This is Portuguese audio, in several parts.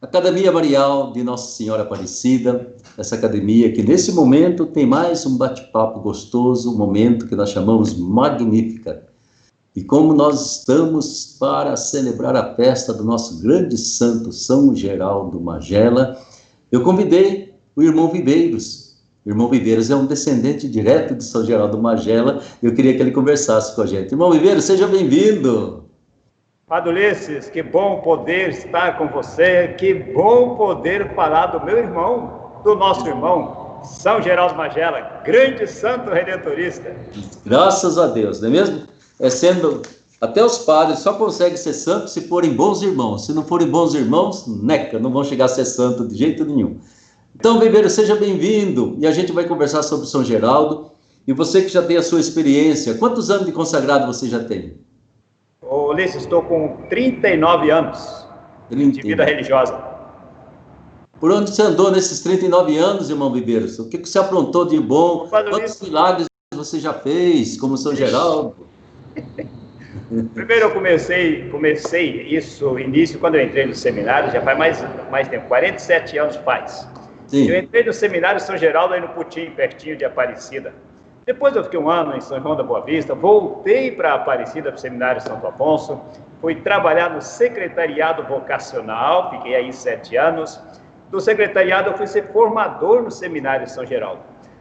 Academia Marial de Nossa Senhora Aparecida, essa academia que nesse momento tem mais um bate-papo gostoso, um momento que nós chamamos Magnífica. E como nós estamos para celebrar a festa do nosso grande santo São Geraldo Magela, eu convidei o irmão Viveiros. O irmão Viveiros é um descendente direto de São Geraldo Magela, e eu queria que ele conversasse com a gente. Irmão Viveiros, seja bem-vindo! Padre Ulisses, que bom poder estar com você, que bom poder falar do meu irmão, do nosso irmão, São Geraldo Magela, grande santo redentorista. Graças a Deus, não é mesmo? Até os padres só conseguem ser santos se forem bons irmãos. Se não forem bons irmãos, neca, não vão chegar a ser santo de jeito nenhum. Então, Viveiro, seja bem-vindo, e a gente vai conversar sobre São Geraldo. E você que já tem a sua experiência, quantos anos de consagrado você já tem? Ô, Ulisses, estou com 39 anos de vida religiosa. Por onde você andou nesses 39 anos, irmão Viveiros? O que você aprontou de bom? Quantos milagres você já fez, como São Geraldo? Primeiro eu comecei isso, início, quando eu entrei no seminário, já faz mais tempo, 47 anos faz. Sim. Eu entrei no seminário São Geraldo, aí no Putim, pertinho de Aparecida. Depois eu fiquei um ano em São João da Boa Vista, voltei para Aparecida, para o Seminário Santo Afonso, fui trabalhar no secretariado vocacional, fiquei aí 7 anos. Do secretariado eu fui ser formador no Seminário São Geraldo.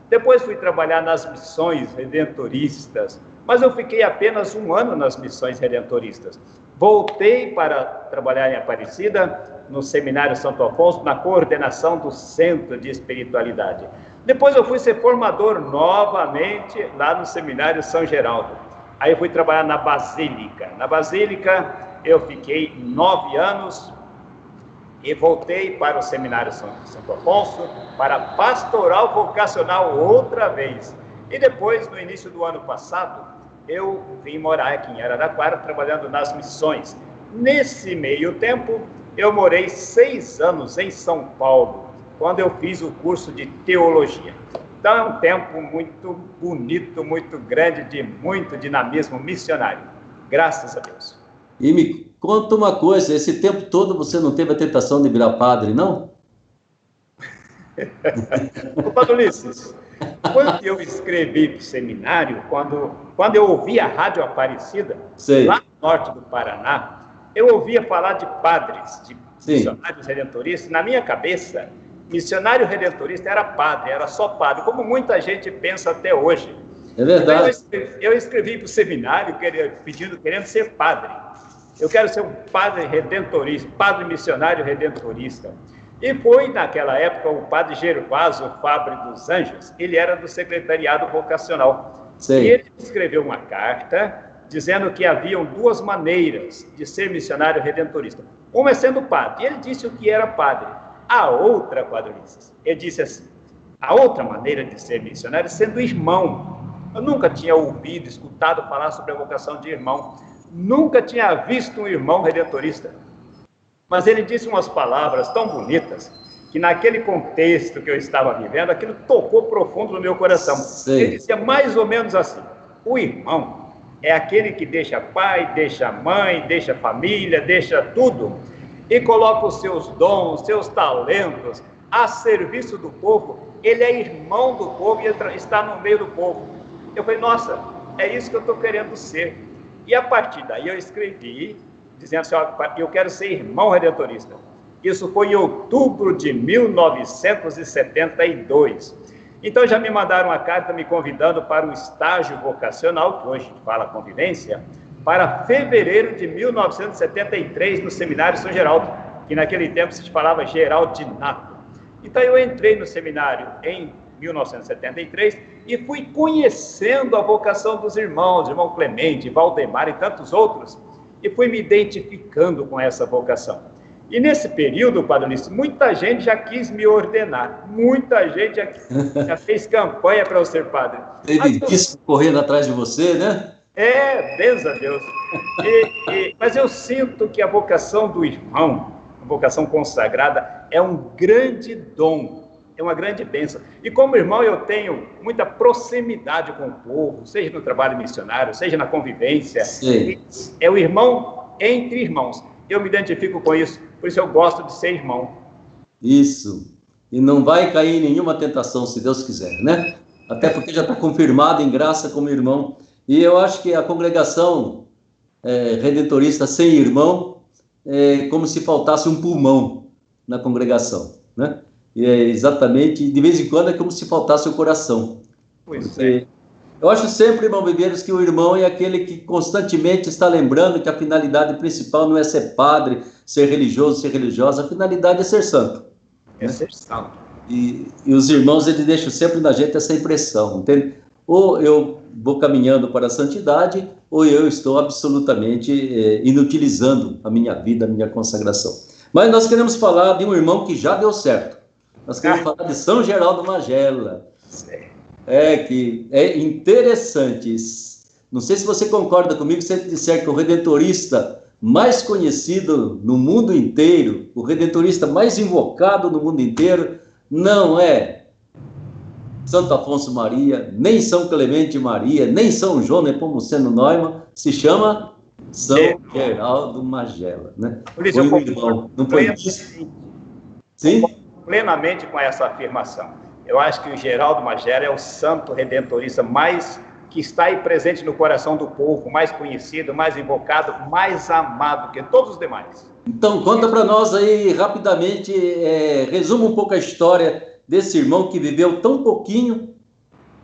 Depois fui trabalhar nas missões redentoristas, mas eu fiquei apenas um ano nas missões redentoristas. Voltei para trabalhar em Aparecida, no Seminário Santo Afonso, na coordenação do Centro de Espiritualidade. Depois eu fui ser formador novamente lá no Seminário São Geraldo. Aí eu fui trabalhar na Basílica. Na Basílica eu fiquei 9 anos e voltei para o Seminário Santo Afonso, para pastoral vocacional outra vez. E depois, no início do ano passado, eu vim morar aqui em Araraquara, trabalhando nas missões. Nesse meio tempo, eu morei 6 anos em São Paulo, quando eu fiz o curso de teologia. Então é um tempo muito bonito, muito grande, de muito dinamismo missionário. Graças a Deus. E me conta uma coisa, esse tempo todo você não teve a tentação de virar padre, não? Ô, Padre Ulisses, quando eu escrevi para o seminário, quando eu ouvi a Rádio Aparecida, lá no norte do Paraná, eu ouvia falar de padres, de missionários redentoristas. Na minha cabeça, missionário redentorista era padre, era só padre, como muita gente pensa até hoje. É verdade. Então, eu escrevi para o seminário querendo ser padre. Eu quero ser um padre redentorista, padre missionário redentorista. E foi, naquela época, o padre Gervaso Fabre dos Anjos, ele era do secretariado vocacional. E ele escreveu uma carta dizendo que haviam 2 maneiras de ser missionário redentorista. Uma é sendo padre, e ele disse o que era padre. A outra, Padre Ulisses, ele disse assim, a outra maneira de ser missionário é sendo irmão. Eu nunca tinha ouvido, escutado falar sobre a vocação de irmão. Nunca tinha visto um irmão redentorista. Mas ele disse umas palavras tão bonitas, que naquele contexto que eu estava vivendo, aquilo tocou profundo no meu coração. Ele dizia mais ou menos assim, o irmão é aquele que deixa pai, deixa mãe, deixa família, deixa tudo, e coloca os seus dons, seus talentos a serviço do povo. Ele é irmão do povo e está no meio do povo. Eu falei, nossa, é isso que eu estou querendo ser. E a partir daí eu escrevi, dizendo assim, eu quero ser irmão redentorista. Isso foi em outubro de 1972. Então já me mandaram uma carta me convidando para o estágio vocacional, que hoje fala convivência, para fevereiro de 1973, no Seminário São Geraldo, que naquele tempo se falava Geraldinato. Então eu entrei no seminário em 1973 e fui conhecendo a vocação dos irmãos, irmão Clemente, Valdemar e tantos outros, e fui me identificando com essa vocação. E nesse período, Padre Ulisses, muita gente já quis me ordenar, muita gente já fez campanha para eu ser padre. Teve disco correndo atrás de você, né? Deus a Deus. Mas eu sinto que a vocação do irmão, a vocação consagrada, é um grande dom, é uma grande bênção. E como irmão eu tenho muita proximidade com o povo, seja no trabalho missionário, seja na convivência. É o irmão entre irmãos. Eu me identifico com isso. Por isso eu gosto de ser irmão. Isso. E não vai cair em nenhuma tentação, se Deus quiser, né? Até porque já está confirmado em graça como irmão. E eu acho que a congregação redentorista sem irmão é como se faltasse um pulmão na congregação, né? E é exatamente, de vez em quando, é como se faltasse o coração. Pois é. Eu acho sempre, irmão Viveiros, que o irmão é aquele que constantemente está lembrando que a finalidade principal não é ser padre, ser religioso, ser religiosa, a finalidade é ser santo. É, né? Ser santo. E os irmãos, eles deixam sempre na gente essa impressão, entende? Ou eu vou caminhando para a santidade, ou eu estou absolutamente inutilizando a minha vida, a minha consagração. Mas nós queremos falar de um irmão que já deu certo. Nós queremos falar de São Geraldo Magela. Que é interessante. Não sei se você concorda comigo se eu disser que o redentorista mais conhecido no mundo inteiro, o redentorista mais invocado no mundo inteiro, não é Santo Afonso Maria, nem São Clemente Maria, nem São João Nepomuceno Neumann, se chama São Geraldo Magela, né? Por isso, foi um irmão, não foi isso? Sim? Plenamente com essa afirmação. Eu acho que o Geraldo Magela é o santo redentorista mais que está aí presente no coração do povo, mais conhecido, mais invocado, mais amado que todos os demais. Então, conta para nós aí, rapidamente, resuma um pouco a história desse irmão que viveu tão pouquinho,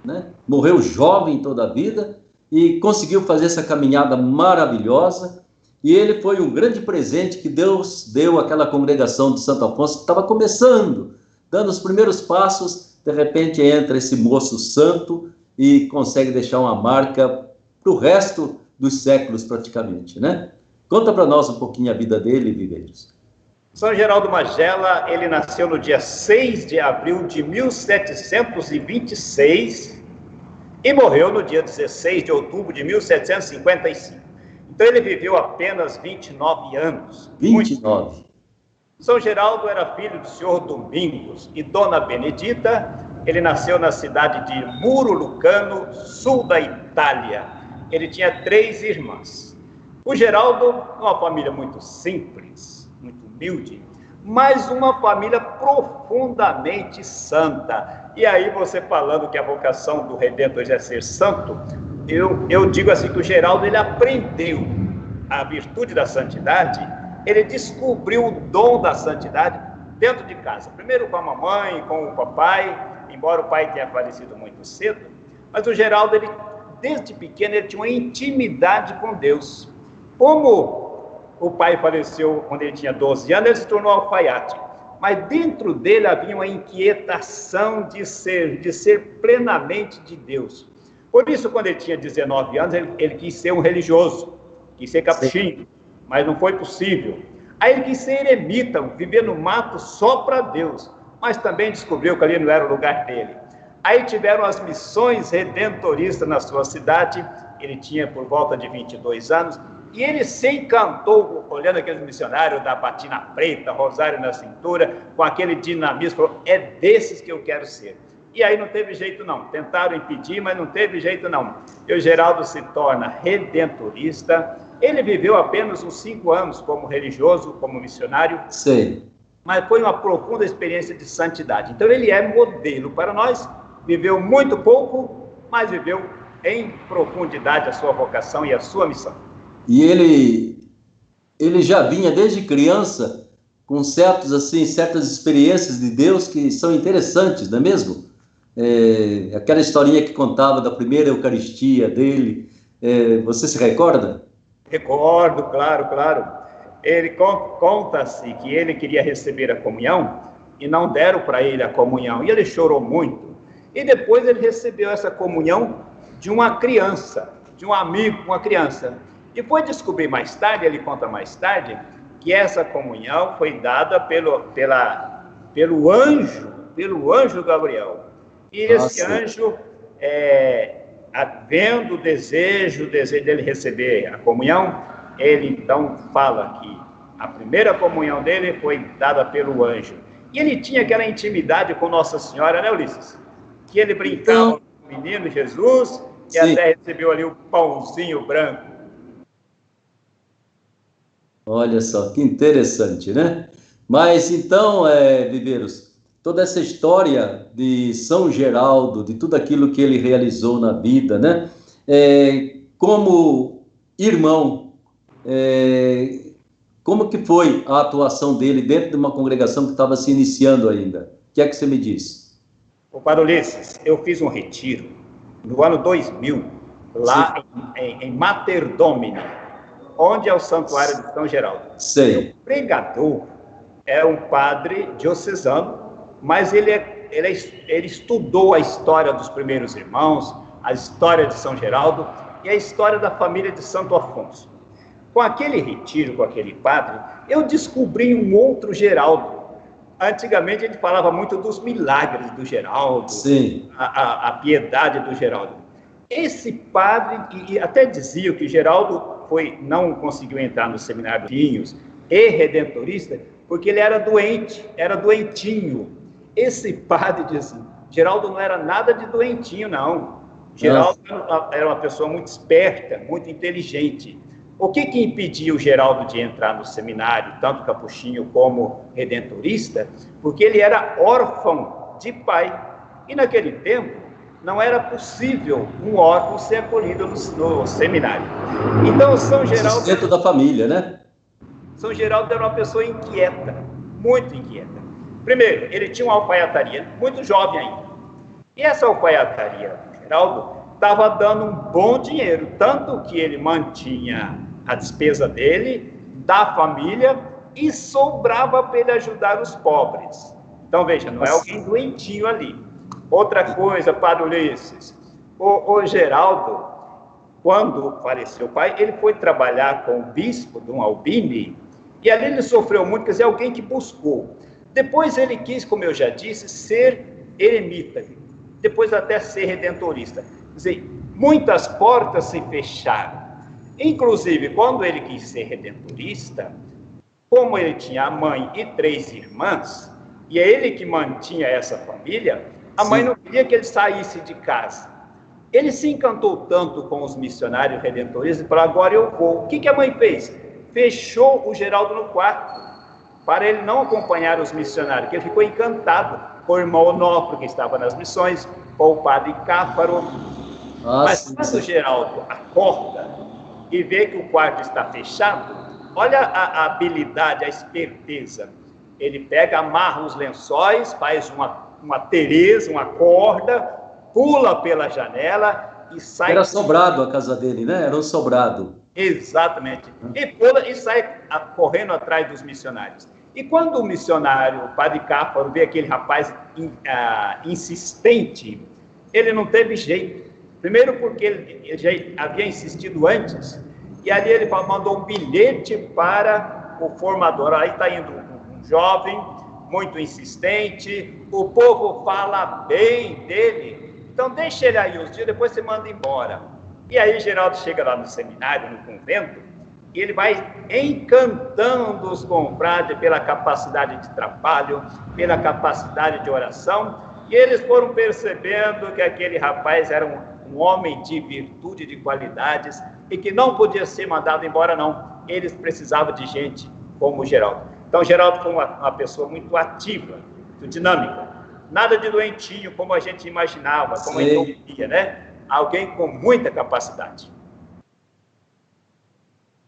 né? Morreu jovem toda a vida e conseguiu fazer essa caminhada maravilhosa. E ele foi um grande presente que Deus deu àquela congregação de Santo Afonso, que estava começando, dando os primeiros passos. De repente entra esse moço santo e consegue deixar uma marca para o resto dos séculos praticamente, né? Conta para nós um pouquinho a vida dele, Viveiros. São Geraldo Magela, ele nasceu no dia 6 de abril de 1726 e morreu no dia 16 de outubro de 1755. Então ele viveu apenas 29 anos. 29. São Geraldo era filho do senhor Domingos e dona Benedita. Ele nasceu na cidade de Muro Lucano, sul da Itália. Ele tinha 3 irmãs. O Geraldo, uma família muito simples, muito humilde, mas uma família profundamente santa. E aí você falando que a vocação do Redentor é ser santo, eu digo assim que o Geraldo, ele aprendeu a virtude da santidade. Ele descobriu o dom da santidade dentro de casa. Primeiro com a mamãe, com o papai, embora o pai tenha falecido muito cedo, mas o Geraldo, ele, desde pequeno, ele tinha uma intimidade com Deus. Como o pai faleceu quando ele tinha 12 anos, ele se tornou alfaiate. Mas dentro dele havia uma inquietação de ser plenamente de Deus. Por isso, quando ele tinha 19 anos, ele quis ser um religioso, quis ser capuchinho. Mas não foi possível. Aí ele quis ser eremita, viver no mato só para Deus, mas também descobriu que ali não era o lugar dele. Aí tiveram as missões redentoristas na sua cidade. Ele tinha por volta de 22 anos, e ele se encantou, olhando aqueles missionários da batina preta, rosário na cintura, com aquele dinamismo, falou, é desses que eu quero ser. E aí não teve jeito não, tentaram impedir, mas não teve jeito não. E o Geraldo se torna redentorista. Ele viveu apenas uns 5 anos como religioso, como missionário. Sim. Mas foi uma profunda experiência de santidade. Então ele é modelo para nós, viveu muito pouco, mas viveu em profundidade a sua vocação e a sua missão. E ele já vinha desde criança com certas experiências de Deus que são interessantes, não é mesmo? Aquela historinha que contava da primeira Eucaristia dele, você se recorda? Recordo, claro. Ele conta-se que ele queria receber a comunhão e não deram para ele a comunhão, e ele chorou muito. E depois ele recebeu essa comunhão de uma criança, de um amigo, uma criança. E foi descobrir mais tarde, ele conta mais tarde, que essa comunhão foi dada pelo anjo Gabriel. E esse anjo, vendo o desejo dele receber a comunhão, ele então fala que a primeira comunhão dele foi dada pelo anjo. E ele tinha aquela intimidade com Nossa Senhora, né, Ulisses? Que ele brincava com o menino Jesus e até recebeu ali o pãozinho branco. Olha só, que interessante, né? Mas então, Viveiros, toda essa história de São Geraldo, de tudo aquilo que ele realizou na vida, né? Como irmão, como que foi a atuação dele dentro de uma congregação que estava se iniciando ainda? O que é que você me diz? O Padre Ulisses, eu fiz um retiro no ano 2000, lá em Mater Domini, onde é o Santuário de São Geraldo. Sei. O pregador é um padre diocesano, mas ele estudou a história dos primeiros irmãos, a história de São Geraldo e a história da família de Santo Afonso. Com aquele retiro, com aquele padre, eu descobri um outro Geraldo. Antigamente a gente falava muito dos milagres do Geraldo, Sim. A piedade do Geraldo. Esse padre, e até dizia que Geraldo não conseguiu entrar no seminário de Pinhos e redentorista, porque ele era doente, era doentinho. Esse padre dizia, Geraldo não era nada de doentinho, não. Geraldo era uma pessoa muito esperta, muito inteligente. O que impediu o Geraldo de entrar no seminário, tanto capuchinho como redentorista? Porque ele era órfão de pai. E naquele tempo, não era possível um órfão ser acolhido no seminário. Então, São Geraldo... Dentro da família, né? São Geraldo era uma pessoa inquieta, muito inquieta. Primeiro, ele tinha uma alfaiataria, muito jovem ainda. E essa alfaiataria do Geraldo estava dando um bom dinheiro, tanto que ele mantinha a despesa dele, da família, e sobrava para ele ajudar os pobres. Então, veja, não é alguém doentinho ali. Outra coisa, Padre Ulisses, o Geraldo, quando faleceu o pai, ele foi trabalhar com o bispo, Dom Albini, e ali ele sofreu muito, quer dizer, alguém que buscou. Depois ele quis, como eu já disse, ser eremita, depois até ser redentorista. Quer dizer, muitas portas se fecharam. Inclusive, quando ele quis ser redentorista, como ele tinha a mãe e 3 irmãs, e é ele que mantinha essa família, a mãe não queria que ele saísse de casa. Ele se encantou tanto com os missionários redentoristas e falou, agora eu vou. O que a mãe fez? Fechou o Geraldo no quarto, para ele não acompanhar os missionários, porque ele ficou encantado com o irmão Onofre, que estava nas missões, com o padre Cáfaro. Mas quando o Geraldo acorda e vê que o quarto está fechado, olha a habilidade, a esperteza. Ele pega, amarra os lençóis, faz uma Tereza, uma corda, pula pela janela e sai... Era sobrado a casa dele, né? Era um sobrado. Exatamente. E pula e sai correndo atrás dos missionários. E quando o missionário, o padre Cáfaro, vê aquele rapaz insistente, ele não teve jeito. Primeiro porque ele já havia insistido antes, e ali ele mandou um bilhete para o formador. Aí está indo um jovem, muito insistente, o povo fala bem dele, então deixa ele aí uns dias, depois você manda embora. E aí Geraldo chega lá no seminário, no convento, e ele vai encantando os confrades pela capacidade de trabalho, pela capacidade de oração, e eles foram percebendo que aquele rapaz era um homem de virtude, de qualidades, e que não podia ser mandado embora, não. Eles precisavam de gente como o Geraldo. Então, Geraldo foi uma pessoa muito ativa, muito dinâmica. Nada de doentinho, como a gente imaginava, como a gente via, né? Alguém com muita capacidade.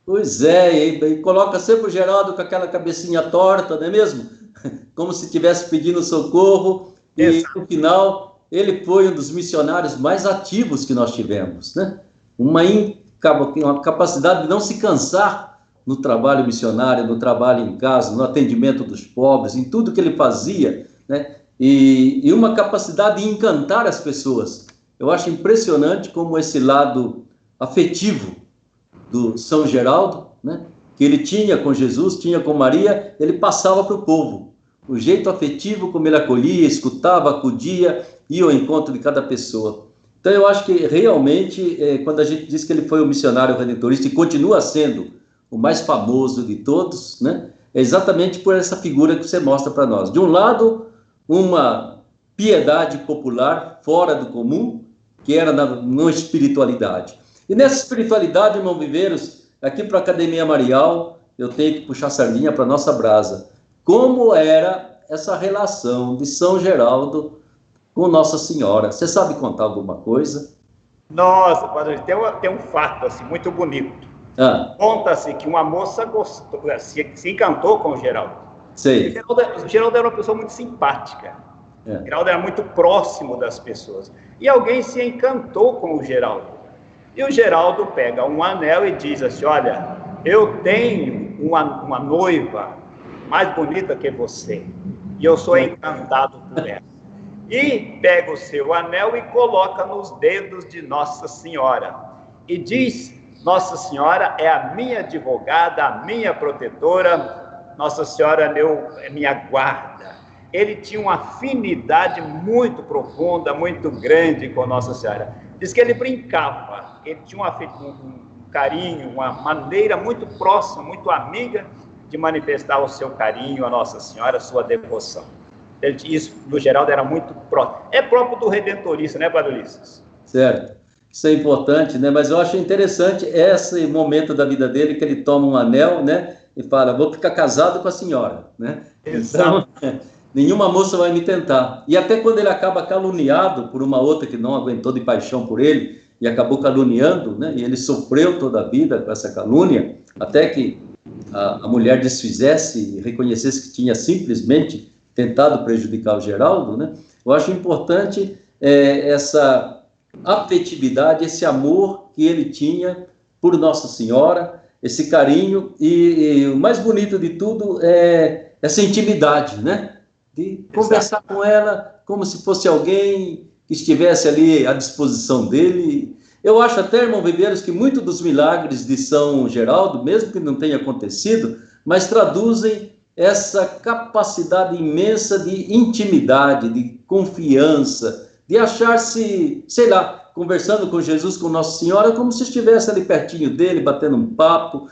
Pois é, e coloca sempre o Geraldo com aquela cabecinha torta, não é mesmo? Como se estivesse pedindo socorro. Exato. E, no final, ele foi um dos missionários mais ativos que nós tivemos, né? Uma capacidade de não se cansar no trabalho missionário, no trabalho em casa, no atendimento dos pobres, em tudo que ele fazia, né? E uma capacidade de encantar as pessoas. Eu acho impressionante como esse lado afetivo do São Geraldo, né, que ele tinha com Jesus, tinha com Maria, ele passava para o povo. O jeito afetivo como ele acolhia, escutava, acudia, ia ao encontro de cada pessoa. Então eu acho que realmente, quando a gente diz que ele foi um missionário redentorista e continua sendo o mais famoso de todos, né, é exatamente por essa figura que você mostra para nós. De um lado, uma piedade popular fora do comum, que era na espiritualidade. E nessa espiritualidade, irmão Viveiros, aqui para a Academia Marial, eu tenho que puxar sardinha para nossa brasa. Como era essa relação de São Geraldo com Nossa Senhora? Você sabe contar alguma coisa? Nossa, padre, tem um fato assim, muito bonito. Conta-se que uma moça gostou, se encantou com o Geraldo. Sei. O Geraldo era uma pessoa muito simpática. O Geraldo era muito próximo das pessoas. E alguém se encantou com o Geraldo. E o Geraldo pega um anel e diz assim, olha, eu tenho uma noiva mais bonita que você. E eu sou encantado por ela. E pega o seu anel e coloca nos dedos de Nossa Senhora. E diz, Nossa Senhora é a minha advogada, a minha protetora, Nossa Senhora é minha guarda. Ele tinha uma afinidade muito profunda, muito grande com Nossa Senhora. Diz que ele brincava, ele tinha um carinho, uma maneira muito próxima, muito amiga de manifestar o seu carinho a Nossa Senhora, a sua devoção. Isso, no Geraldo, era muito próximo. É próprio do redentorista, né, Padre Ulisses? Certo. Isso é importante, né? Mas eu acho interessante esse momento da vida dele, que ele toma um anel, né? E fala, vou ficar casado com a senhora, né? Exato. Então, nenhuma moça vai me tentar. E até quando ele acaba caluniado por uma outra que não aguentou de paixão por ele, e acabou caluniando, né? E ele sofreu toda a vida com essa calúnia, até que a mulher desfizesse e reconhecesse que tinha simplesmente tentado prejudicar o Geraldo, né? Eu acho importante essa afetividade, esse amor que ele tinha por Nossa Senhora, esse carinho, e o mais bonito de tudo é essa intimidade, né? De conversar com ela como se fosse alguém que estivesse ali à disposição dele. Eu acho até, irmão Viveiros, que muitos dos milagres de São Geraldo, mesmo que não tenha acontecido, mas traduzem essa capacidade imensa de intimidade, de confiança, de achar-se, sei lá, conversando com Jesus, com Nossa Senhora, como se estivesse ali pertinho dele, batendo um papo,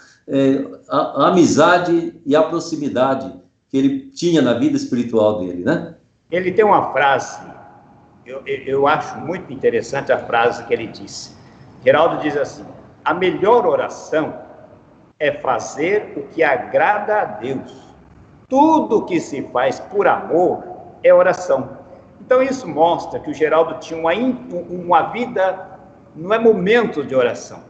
a amizade e a proximidade que ele tinha na vida espiritual dele, né? Ele tem uma frase, eu acho muito interessante a frase que ele disse. Geraldo diz assim, a melhor oração é fazer o que agrada a Deus. Tudo que se faz por amor é oração. Então isso mostra que o Geraldo tinha uma vida, não é momento de oração,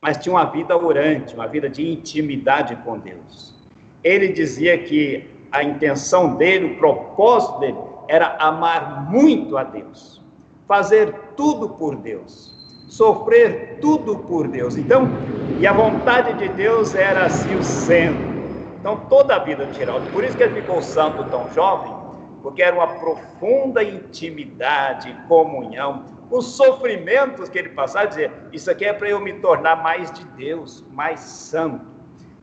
mas tinha uma vida orante, uma vida de intimidade com Deus. Ele dizia que a intenção dele, o propósito dele, era amar muito a Deus, fazer tudo por Deus, sofrer tudo por Deus. Então, e a vontade de Deus era assim o centro. Então, toda a vida de Geraldo, por isso que ele ficou santo tão jovem, porque era uma profunda intimidade, comunhão, os sofrimentos que ele passava, dizer, isso aqui é para eu me tornar mais de Deus, mais santo.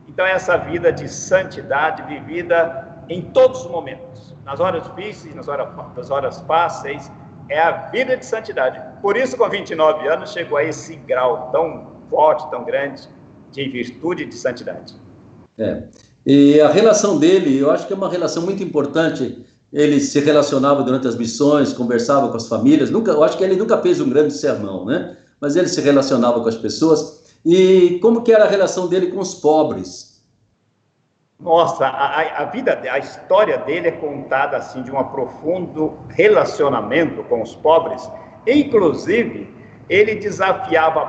Então, essa vida de santidade vivida em todos os momentos, nas horas difíceis, nas horas fáceis, é a vida de santidade. Por isso, com 29 anos, chegou a esse grau tão forte, tão grande, de virtude e de santidade. E a relação dele, eu acho que é uma relação muito importante. Ele se relacionava durante as missões, conversava com as famílias. Eu acho que ele nunca fez um grande sermão, né? Mas ele se relacionava com as pessoas. E como que era a relação dele com os pobres? Nossa, a história dele é contada assim de um profundo relacionamento com os pobres. Inclusive, ele desafiava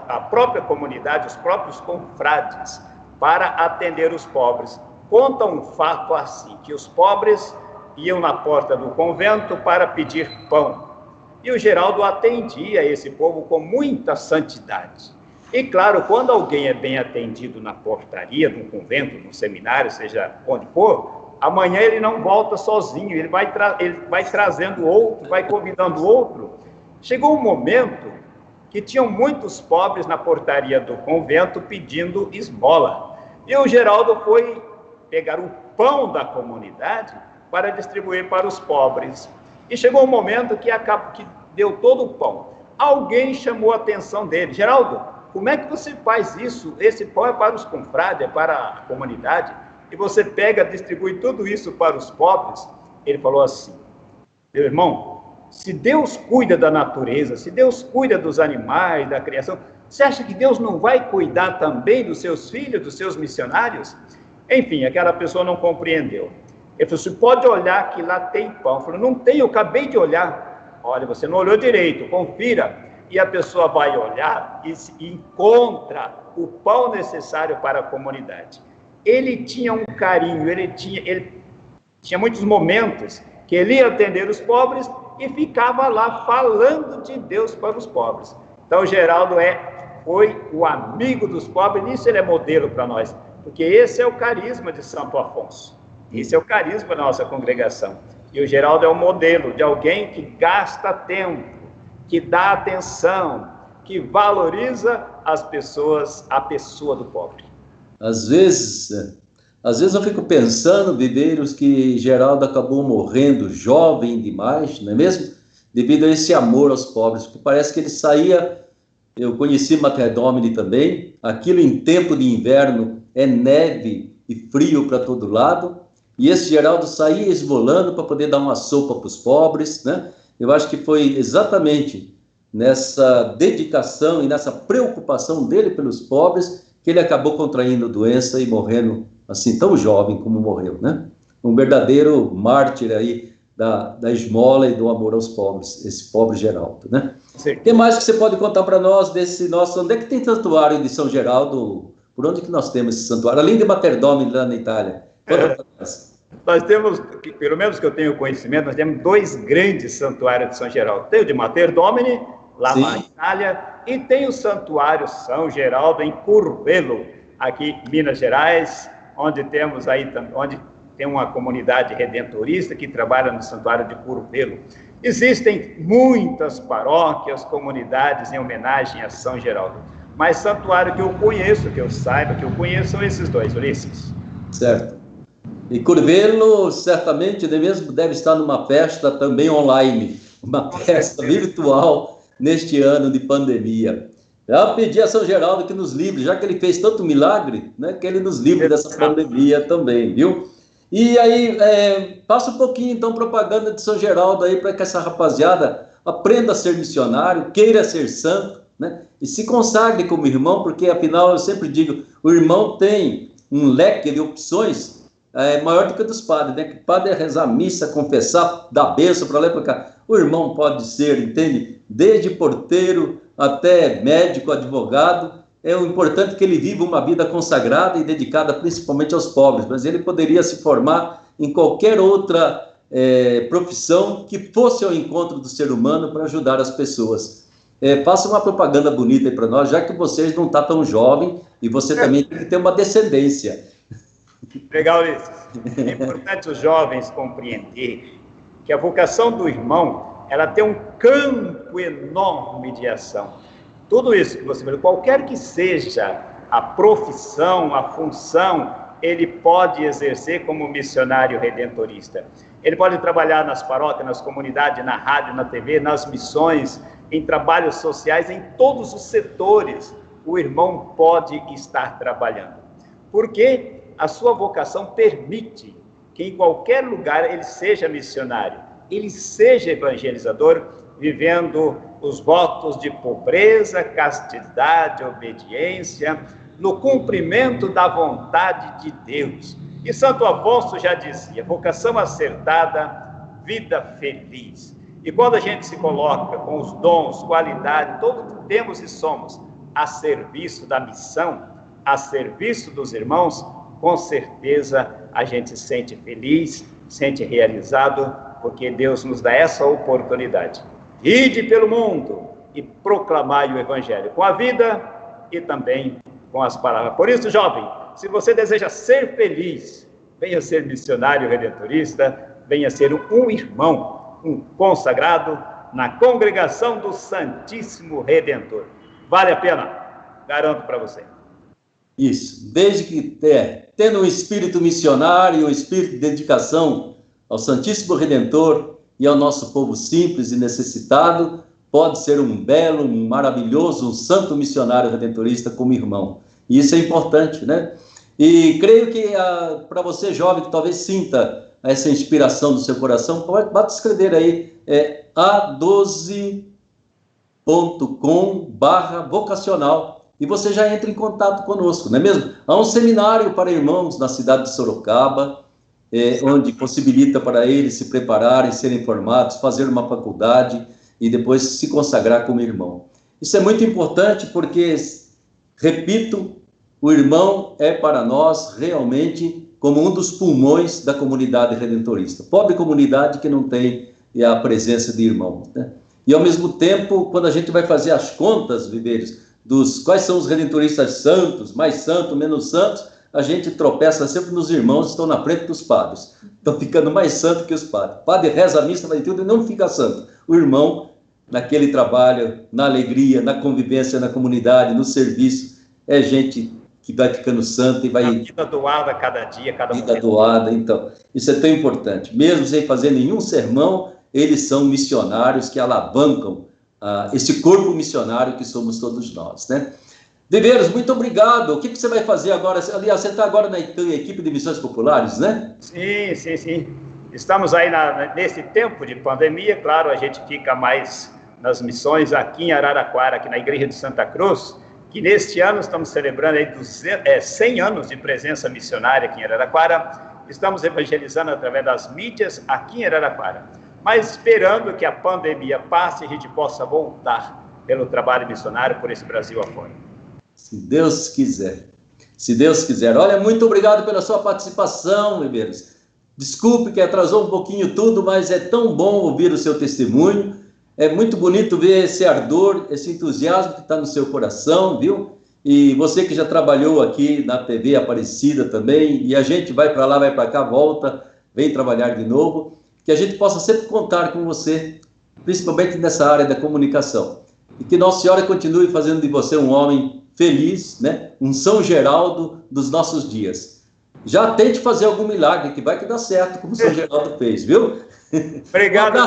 a própria comunidade, os próprios confrades, para atender os pobres. Conta um fato assim, que os pobres iam na porta do convento para pedir pão. E o Geraldo atendia esse povo com muita santidade. E claro, quando alguém é bem atendido na portaria de um convento, num seminário, seja onde for, amanhã ele não volta sozinho, ele vai trazendo outro, vai convidando outro. Chegou um momento que tinham muitos pobres na portaria do convento pedindo esmola. E o Geraldo foi pegar o pão da comunidade para distribuir para os pobres. E chegou um momento que deu todo o pão. Alguém chamou a atenção dele. Geraldo, como é que você faz isso? Esse pão é para os confrades, é para a comunidade, e você pega, distribui tudo isso para os pobres? Ele falou assim, meu irmão, se Deus cuida da natureza, se Deus cuida dos animais, da criação, você acha que Deus não vai cuidar também dos seus filhos, dos seus missionários? Enfim, aquela pessoa não compreendeu. Ele falou assim, pode olhar que lá tem pão. Eu falei, não tem, eu acabei de olhar. Olha, você não olhou direito, confira. E a pessoa vai olhar e encontra o pão necessário para a comunidade. Ele tinha um carinho, ele tinha muitos momentos que ele ia atender os pobres e ficava lá falando de Deus para os pobres. Então, Geraldo foi o amigo dos pobres, nisso ele é modelo para nós, porque esse é o carisma de Santo Afonso, esse é o carisma da nossa congregação. E o Geraldo é um modelo de alguém que gasta tempo, que dá atenção, que valoriza as pessoas, a pessoa do pobre. Às vezes eu fico pensando, Viveiros, que Geraldo acabou morrendo jovem demais, não é mesmo? Devido a esse amor aos pobres, porque parece que ele saía, eu conheci Mater Domini também, aquilo em tempo de inverno é neve e frio para todo lado, e esse Geraldo saía esvolando para poder dar uma sopa para os pobres, né? Eu acho que foi exatamente nessa dedicação e nessa preocupação dele pelos pobres que ele acabou contraindo doença e morrendo assim tão jovem como morreu, né? Um verdadeiro mártir aí da esmola e do amor aos pobres, esse pobre Geraldo, né? O que mais que você pode contar para nós desse nosso... Onde é que tem santuário de São Geraldo? Por onde que nós temos esse santuário? Além de Mater Domini lá na Itália. Nós temos, pelo menos que eu tenho conhecimento, nós temos 2 grandes santuários de São Geraldo. Tem o de Mater Domini, lá na Itália, e tem o santuário São Geraldo em Curvelo, aqui em Minas Gerais, onde temos aí, onde tem uma comunidade redentorista que trabalha no santuário de Curvelo. Existem muitas paróquias, comunidades em homenagem a São Geraldo, mas santuário que eu conheço, que eu saiba, que eu conheço, são esses 2, Ulisses. Certo. E Curvelo certamente mesmo deve estar numa festa também online, uma festa virtual neste ano de pandemia. Eu pedi a São Geraldo que nos livre, já que ele fez tanto milagre, né, que ele nos livre dessa pandemia também, viu? E aí, passa um pouquinho, então, propaganda de São Geraldo aí, para que essa rapaziada aprenda a ser missionário, queira ser santo, né? E se consagre como irmão, porque, afinal, eu sempre digo, o irmão tem um leque de opções maior do que o dos padres, né? Que o padre é rezar missa, confessar, dar bênção para lá e para cá. O irmão pode ser, entende? Desde porteiro até médico, advogado. É o importante que ele viva uma vida consagrada e dedicada principalmente aos pobres, mas ele poderia se formar em qualquer outra profissão que fosse ao encontro do ser humano para ajudar as pessoas. Faça uma propaganda bonita aí para nós, já que vocês não estão tão jovem e você também tem que ter uma descendência. Legal, Ulisses. É importante os jovens compreenderem que a vocação do irmão, ela tem um campo enorme de ação. Tudo isso que você falou, qualquer que seja a profissão, a função, ele pode exercer como missionário redentorista. Ele pode trabalhar nas paróquias, nas comunidades, na rádio, na TV, nas missões, em trabalhos sociais, em todos os setores, o irmão pode estar trabalhando. Porque a sua vocação permite que em qualquer lugar ele seja missionário, ele seja evangelizador, vivendo os votos de pobreza, castidade, obediência, no cumprimento da vontade de Deus. E Santo Afonso já dizia, vocação acertada, vida feliz. E quando a gente se coloca com os dons, qualidade, tudo que temos e somos, a serviço da missão, a serviço dos irmãos, com certeza a gente se sente feliz, sente realizado, porque Deus nos dá essa oportunidade. Ide pelo mundo e proclamai o Evangelho com a vida e também com as palavras. Por isso, jovem, se você deseja ser feliz, venha ser missionário redentorista, venha ser um irmão, um consagrado na congregação do Santíssimo Redentor. Vale a pena, garanto para você. Isso, desde que tendo um espírito missionário, um espírito de dedicação ao Santíssimo Redentor e ao nosso povo simples e necessitado, pode ser um belo, um maravilhoso, um santo missionário redentorista como irmão. E isso é importante, né? E creio que para você jovem que talvez sinta essa inspiração do seu coração, pode escrever aí, a12.com/vocacional. e você já entra em contato conosco, não é mesmo? Há um seminário para irmãos na cidade de Sorocaba, onde possibilita para eles se prepararem, serem formados, fazer uma faculdade e depois se consagrar como irmão. Isso é muito importante porque, repito, o irmão é para nós realmente como um dos pulmões da comunidade redentorista. Pobre comunidade que não tem a presença de irmãos, né? E ao mesmo tempo, quando a gente vai fazer as contas, Viveiros, dos quais são os redentoristas santos, mais santos, menos santos, a gente tropeça sempre nos irmãos que estão na frente dos padres. Estão ficando mais santos que os padres. O padre reza a missa, vai tudo e não fica santo. O irmão, naquele trabalho, na alegria, na convivência, na comunidade, no serviço, é gente que vai ficando santo e vai... A vida doada cada dia, cada vida momento. doada, então. Isso é tão importante. Mesmo sem fazer nenhum sermão, eles são missionários que alavancam esse corpo missionário que somos todos nós, né? Viveiros, muito obrigado. O que você vai fazer agora? Aliás, você está agora na equipe de missões populares, né? Sim, sim, sim. Estamos aí nesse tempo de pandemia, claro, a gente fica mais nas missões aqui em Araraquara, aqui na Igreja de Santa Cruz, que neste ano estamos celebrando aí 100 anos de presença missionária aqui em Araraquara. Estamos evangelizando através das mídias aqui em Araraquara, mas esperando que a pandemia passe e a gente possa voltar pelo trabalho missionário por esse Brasil afora. Se Deus quiser. Se Deus quiser. Olha, muito obrigado pela sua participação, Viveiros. Desculpe que atrasou um pouquinho tudo, mas é tão bom ouvir o seu testemunho. É muito bonito ver esse ardor, esse entusiasmo que está no seu coração, viu? E você que já trabalhou aqui na TV Aparecida também, e a gente vai para lá, vai para cá, volta, vem trabalhar de novo, que a gente possa sempre contar com você, principalmente nessa área da comunicação. E que Nossa Senhora continue fazendo de você um homem feliz, né? Um São Geraldo dos nossos dias. Já tente fazer algum milagre, que vai que dá certo, como o São Geraldo fez, viu? Obrigado,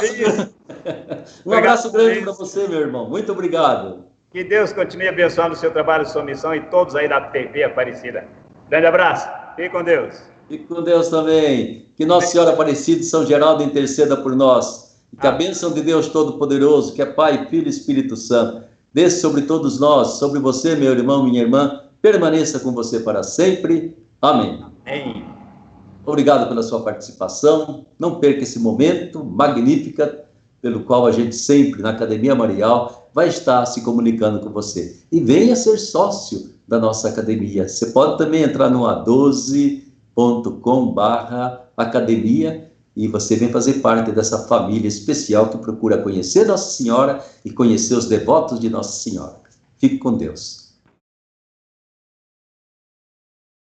um abraço grande para você, meu irmão. Muito obrigado. Que Deus continue abençoando o seu trabalho, sua missão e todos aí da TV Aparecida. Grande abraço. Fique com Deus. Fique com Deus também. Que Nossa Senhora Aparecida e São Geraldo interceda por nós. E que a bênção de Deus Todo-Poderoso, que é Pai, Filho e Espírito Santo, desça sobre todos nós, sobre você, meu irmão, minha irmã, permaneça com você para sempre. Amém. Amém. Obrigado pela sua participação. Não perca esse momento magnífico pelo qual a gente sempre, na Academia Marial, vai estar se comunicando com você. E venha ser sócio da nossa academia. Você pode também entrar no a12.com/academia e você vem fazer parte dessa família especial que procura conhecer Nossa Senhora e conhecer os devotos de Nossa Senhora. Fique com Deus.